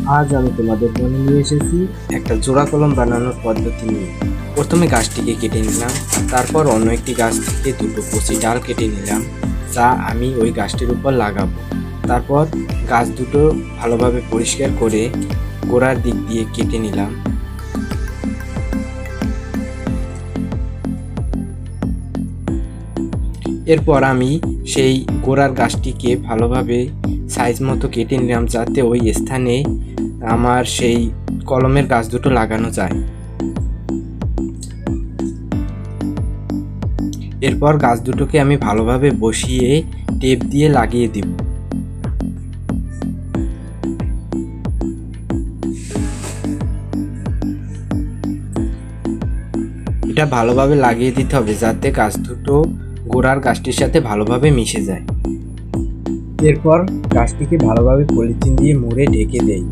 আজ আমি তোমাদের জন্য নিয়ে এসেছি একটা জোড়া কলম বানানোর পদ্ধতি নিয়ে। প্রথমে গাছটিকে কেটে নিলাম, তারপর অন্য একটি গাছ থেকে দুটো কচি ডাল কেটে নিলাম, যা আমি ওই গাছটির উপর লাগাবো। তারপর গাছ দুটো ভালোভাবে পরিষ্কার করে গোড়ার দিক দিয়ে কেটে নিলাম। এরপর আমি সেই গোড়ার গাছটিকে ভালোভাবে সাইজ মতো কেটে নিলাম, যাতে ওই স্থানে আমার সেই কলমের গাছ দুটো লাগানো যায়। এরপর গাছ দুটোকে আমি ভালোভাবে বসিয়ে টেপ দিয়ে লাগিয়ে দিব। এটা ভালোভাবে লাগিয়ে দিতে হবে, যাতে গাছ দুটো গোড়ার গাছটির সাথে ভালোভাবে মিশে যায়। এরপর গাছটিকে ভালোভাবে পলিথিন দিয়ে মুড়ে ঢেকে দেই।